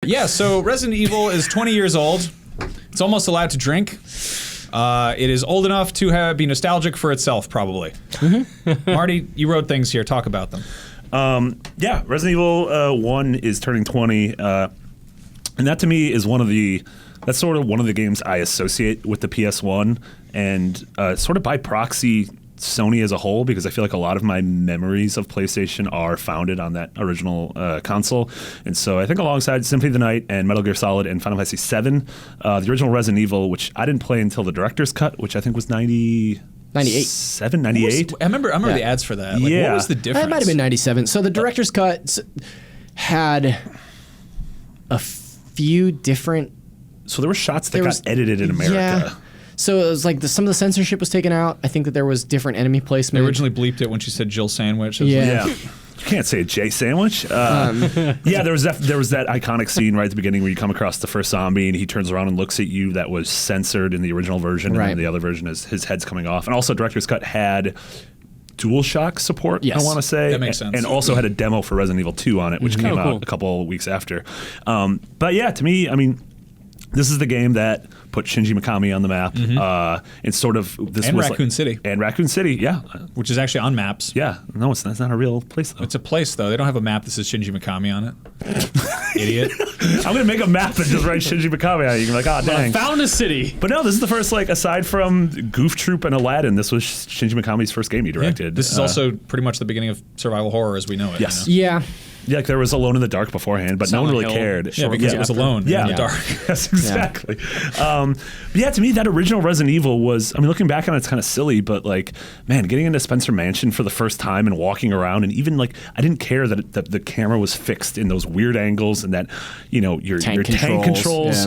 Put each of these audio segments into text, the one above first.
Yeah, so Resident Evil is 20 years old. It's almost allowed to drink. It is old enough to be nostalgic for itself, probably. Marty, you wrote things here. Talk about them. Yeah, Resident Evil 1 is turning 20. And that to me is that's sort of one of the games I associate with the PS1 and sort of by proxy Sony as a whole, because I feel like a lot of my memories of PlayStation are founded on that original console. And so I think alongside Symphony of the Night and Metal Gear Solid and Final Fantasy VII, the original Resident Evil, which I didn't play until the director's cut, which I think was 98. 98? I remember the ads for that. Like, Yeah. What was the difference? It might have been 97. So the director's cut had a few different... So there were shots that got edited in America. Yeah. So it was like some of the censorship was taken out. I think that there was different enemy placement. They originally bleeped it when she said Jill Sandwich. Yeah. You can't say a J sandwich. Yeah, there was that iconic scene right at the beginning where you come across the first zombie and he turns around and looks at you. That was censored in the original version, and then the other version is his head's coming off. And also, Director's Cut had DualShock support. Yes. I want to say That makes sense. and also had a demo for Resident Evil 2 on it, which came out a couple of weeks after. But yeah, to me, I mean, this is the game that put Shinji Mikami on the map. And sort of this And was Raccoon City. And Raccoon City, yeah. Which is actually on maps. Yeah. No, that's not a real place though. It's a place, though. They don't have a map that says Shinji Mikami on it. Idiot. I'm gonna make a map and just write Shinji Mikami on it. You can be like, oh dang. Found a city. But no, this is the first, like, aside from Goof Troop and Aladdin, this was Shinji Mikami's first game he directed. This is also pretty much the beginning of survival horror as we know it. Yes. You know? Yeah. Yeah, like there was Alone in the Dark beforehand, but no one really cared. Yeah, because it was alone in the dark. Yes, exactly. But yeah, to me, that original Resident Evil was, I mean, looking back on it, it's kind of silly, but like, man, getting into Spencer Mansion for the first time and walking around, and even like, I didn't care that the camera was fixed in those weird angles and that, you know, your tank controls.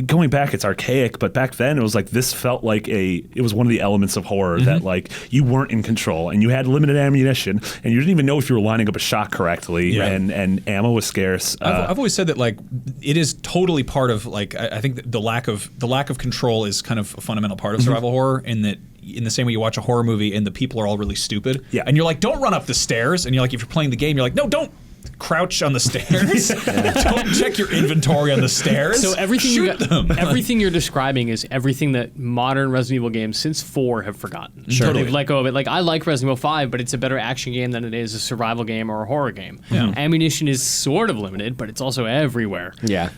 Going back, it's archaic, but back then it was like, this felt like it was one of the elements of horror that like, you weren't in control and you had limited ammunition and you didn't even know if you were lining up a shot correctly. Yeah. And ammo was scarce. I've always said that like it is totally part of like I think that the lack of control is kind of a fundamental part of survival horror, in that in the same way you watch a horror movie and the people are all really stupid, and you're like, don't run up the stairs, and you're like, if you're playing the game, you're like, no, don't crouch on the stairs. Don't check your inventory on the stairs. So everything them. Everything you're describing is everything that modern Resident Evil games since 4 have forgotten. Sure. They've let go of it. Like, I like Resident Evil 5, but it's a better action game than it is a survival game or a horror game. Yeah. Ammunition is sort of limited, but it's also everywhere. Yeah.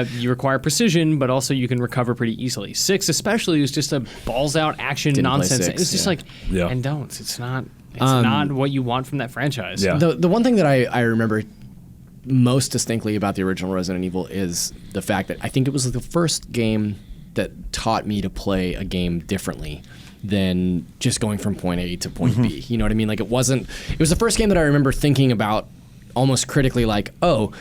You require precision, but also you can recover pretty easily. 6 especially is just a balls out action Didn't play nonsense. 6, It's just like, and don't. It's not. It's not what you want from that franchise. Yeah. The one thing that I remember most distinctly about the original Resident Evil is the fact that I think it was the first game that taught me to play a game differently than just going from point A to point B. You know what I mean? Like, it was the first game that I remember thinking about almost critically, like, oh,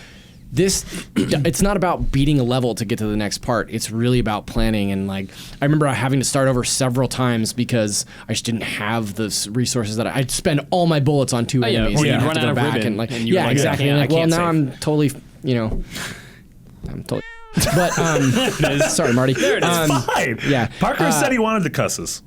it's not about beating a level to get to the next part. It's really about planning. And like, I remember having to start over several times because I just didn't have the resources that I'd spend all my bullets on two enemies. Or you'd and have run to go out of back ribbon and like, and you were like, exactly. I Like, well, can't now save. I'm totally, I'm totally. But sorry, Marty. There it is. Fine. Yeah. Parker said he wanted the cusses.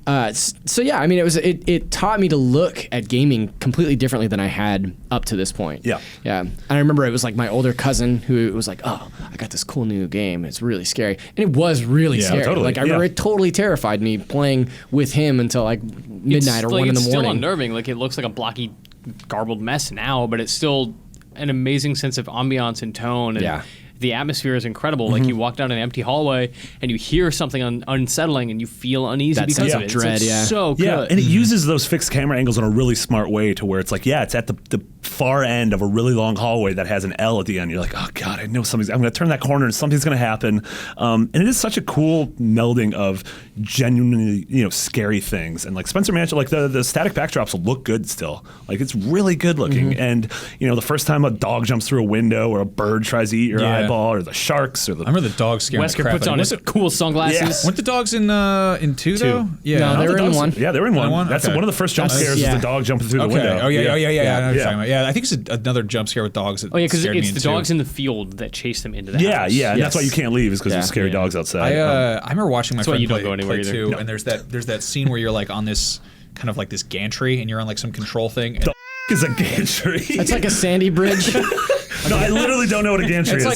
So yeah, I mean, it taught me to look at gaming completely differently than I had up to this point. Yeah. Yeah. And I remember it was like my older cousin who was like, "Oh, I got this cool new game. It's really scary," and it was really scary. totally. Like I remember it totally terrified me playing with him until like midnight or 1 in the It's still morning. unnerving. Like, it looks like a blocky, garbled mess now, but it's still an amazing sense of ambiance and tone. And Yeah. the atmosphere is incredible. Like, you walk down an empty hallway and you hear something unsettling and you feel uneasy That because sense of of it. dread, It's yeah. so good. Yeah, and it uses those fixed camera angles in a really smart way to where it's like, yeah, it's at the far end of a really long hallway that has an L at the end. You're like, oh God, I know I'm going to turn that corner and something's going to happen. And it is such a cool melding of genuinely, scary things. And like Spencer Mansion, like the static backdrops look good still. Like, it's really good looking. And, the first time a dog jumps through a window or a bird tries to eat your eyeball or the sharks or the... I remember the dog scaring the Wesker crap puts out on of his me. cool sunglasses. Weren't the dogs in 2 though? Yeah, No, they were in 1. Yeah, they were in one. That's Okay. one of the first jump That's- scares yeah. is the dog jumping through the Okay. window. Oh yeah. I know what you're Yeah. talking about. Yeah, I think it's another jump scare with dogs. That Oh, yeah, because scared me it's in the 2. dogs in the field that chase them into the Yeah, house. yeah, and that's Yes. why you can't leave is because Yeah. there's scary dogs outside. I remember watching my That's why friend you don't play, go anywhere play either. 2, No. and there's that scene where you're like on this kind of like this gantry, and you're on like some control thing. And is a gantry. It's like a sandy bridge. No, I literally don't know what a gantry It's is.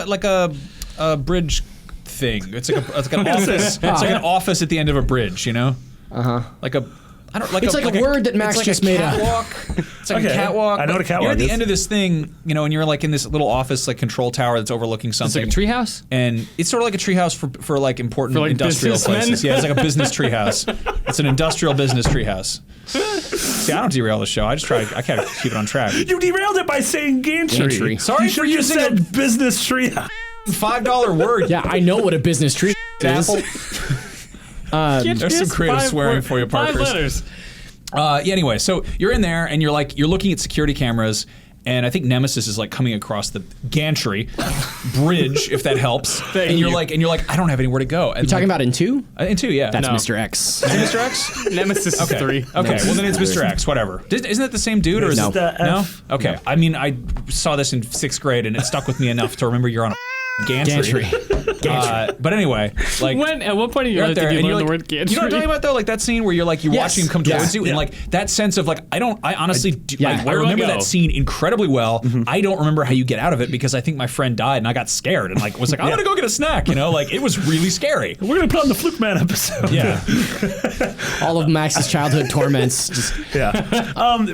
like a bridge thing. It's like an office. It's like an office at the end of a bridge. You know. Like a. I don't like. It's like a word that Max just made up. It's like a catwalk. I know what a catwalk You're at the is. end of this thing, you know, and you're like in this little office, like control tower that's overlooking It's something. like a treehouse. And it's sort of like a treehouse for like important For, like, industrial businessmen? places. Yeah, it's like a business treehouse. It's an industrial business treehouse. See, I don't derail the show. I kind of keep it on track. You derailed it by saying gantry. Gantry. Sorry you for should have using said business tree. $5 word. Yeah, I know what a business tree is. There's some creative swearing for you, 5 Parkers. letters. Yeah, anyway, so you're in there and you're looking at security cameras, and I think Nemesis is like coming across the gantry bridge, if that helps. And you're like, I don't have anywhere to go. And You talking about in 2? in 2, yeah. That's No. Mr. X. Is it Mr. X? Nemesis is 3. Okay, well then it's Mr. X, whatever. Isn't it the same dude or is No. it The no? F. Okay, No. I mean I saw this in 6th grade and it stuck with me enough to remember you're on a gantry. But anyway, like At what point in your you're life out there did you and learn you're the like, word gantry? you know what I'm talking about though? Like that scene where you're Yes. watching him come towards you, Yeah. and like that sense of like I honestly yeah, I where do I remember go? that scene incredibly well. I don't remember how you get out of it because I think my friend died and I got scared and like was like I'm gonna go get a snack, you know, like it was really scary. We're gonna put on the Fluke Man episode. Yeah, All of Max's childhood torments. Just Yeah.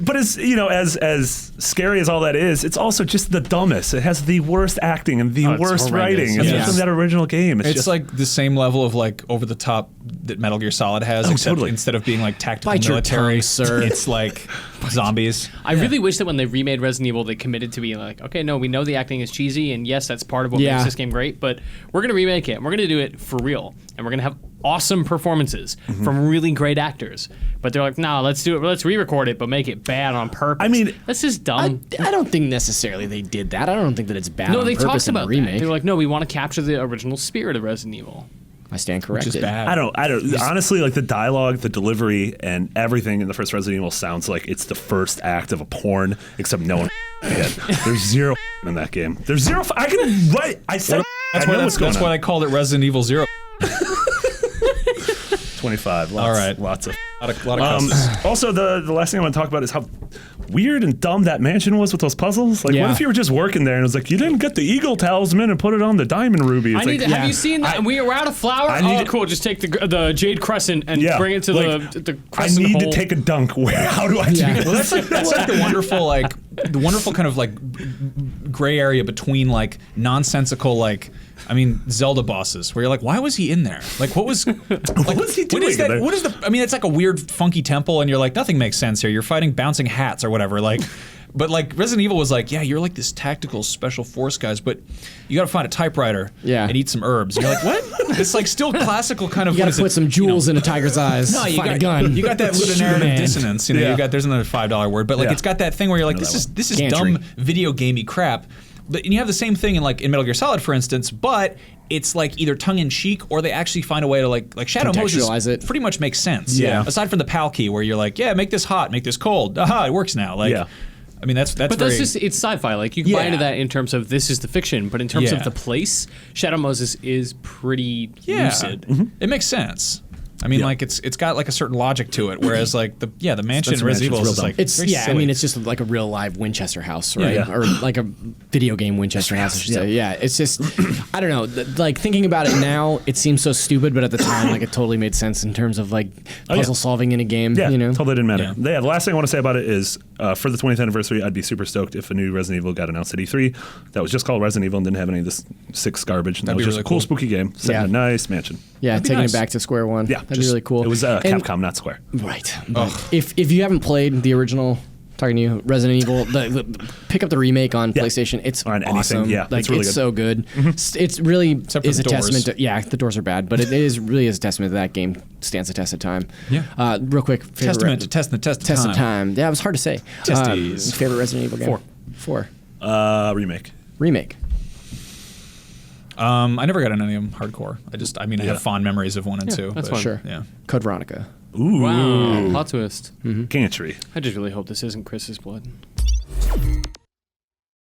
But as you know, as scary as all that is, it's also just the dumbest. It has the worst acting and the Oh, it's worst horrendous. writing. It's Yeah. from that original game. It's it's just like the same level of like over the top that Metal Gear Solid has, except totally. instead of being like tactical Bite your military, tongue, sir. it's like zombies. I really wish that when they remade Resident Evil, they committed to being like, okay, no, we know the acting is cheesy, and yes, that's part of what Yeah. makes this game great, but we're going to remake it, and we're going to do it for real, and we're going to have awesome performances from really great actors. But they're like, no, let's do it, let's re-record it, but make it bad on purpose. I mean, that's just I dumb. don't think necessarily they did that. I don't think that it's bad No, on they purpose talked in about the remake. that. They were like, no, we want to capture the original spirit of Resident Evil. I stand Which corrected. is bad. I don't honestly like the dialogue, the delivery, and everything in the first Resident Evil sounds like it's the first act of a porn, except no one did. There's zero in that game. There's zero. I can write. I said. That's I why know what's going that's on. why they called it Resident Evil 0. 25. Lots, All right. Lots of. A lot of cusses. Also, the last thing I want to talk about is how weird and dumb that mansion was with those puzzles. Like, Yeah. what if you were just working there and it was like, you didn't get the eagle talisman and put it on the diamond ruby? It's I need like, to, have you seen that? We were out of flour? I need Oh, to- cool. Just take the Jade Crescent and Yeah, bring it to like, the I crescent need hole. to take a dunk. How do I do Yeah. this? That's like the wonderful kind of like gray area between like nonsensical Zelda bosses where you're like, why was he in there? Like, what was What was he doing What is that? there? What is the? I mean, it's like a weird, funky temple, and you're like, nothing makes sense here. You're fighting bouncing hats or whatever. Like, but like Resident Evil was like, yeah, you're like this tactical special force guys, but you got to find a typewriter and eat some herbs. And you're like, what? It's like still classical kind of. You got to put some jewels in a tiger's eyes. No, you find got a gun. You got that Shoot a ludonarrative man. dissonance. You know, Yeah. there's another $5 word, but like Yeah. it's got that thing where you're like, I know this that is Gantry. dumb video gamey crap. But and you have the same thing in Metal Gear Solid, for instance, but it's like either tongue in cheek or they actually find a way to like Shadow Moses Contextualize it. pretty much makes sense. Yeah. Aside from the PAL key where you're like, yeah, make this hot, make this cold. Aha, it works now. Like, Yeah. I mean that's But very, that's just, it's sci-fi. Like, you can buy Yeah. into that in terms of this is the fiction, but in terms Yeah. of the place, Shadow Moses is pretty yeah. lucid. It makes sense. I mean, Yeah. like it's got like a certain logic to it, whereas like the mansion in Spencer Resident Evil Mansion's is real just dumb. like It's very I silly. mean, it's just like a real live Winchester house, right? Yeah. Or like a video game Winchester house, I should say. Yeah, it's just I don't know. Like thinking about it now, it seems so stupid, but at the time, like it totally made sense in terms of like puzzle solving in a game. Yeah, you know, totally didn't matter. Yeah. Yeah, the last thing I want to say about it is for the 20th anniversary, I'd be super stoked if a new Resident Evil got announced at E3 that was just called Resident Evil and didn't have any of this 6 garbage. And that That'd was be just really a cool, cool. spooky game set in a nice mansion. Yeah, That'd be taking nice. it back to square one. Yeah, that'd just- be really cool. It was And- Capcom, not Square. right? But if you haven't played the original, talking to you, Resident Evil, pick up the remake on Yeah. PlayStation. It's On anything, awesome. yeah, like it's really good. so good. It's really Except for is the a testament. doors. To, yeah, the doors are bad, but it is really is a testament that that game stands the test of time. Yeah. Real quick, favorite testament to test the test of time. Yeah, it was hard to say. Testes. Favorite Resident Evil game? 4. 4. Remake. Remake. I never got into any of them hardcore. I Yeah. have fond memories of 1 and 2. that's but, fun. Sure. Yeah. Code Veronica. Ooh. Wow. Plot twist. Gantry. I just really hope this isn't Chris's blood.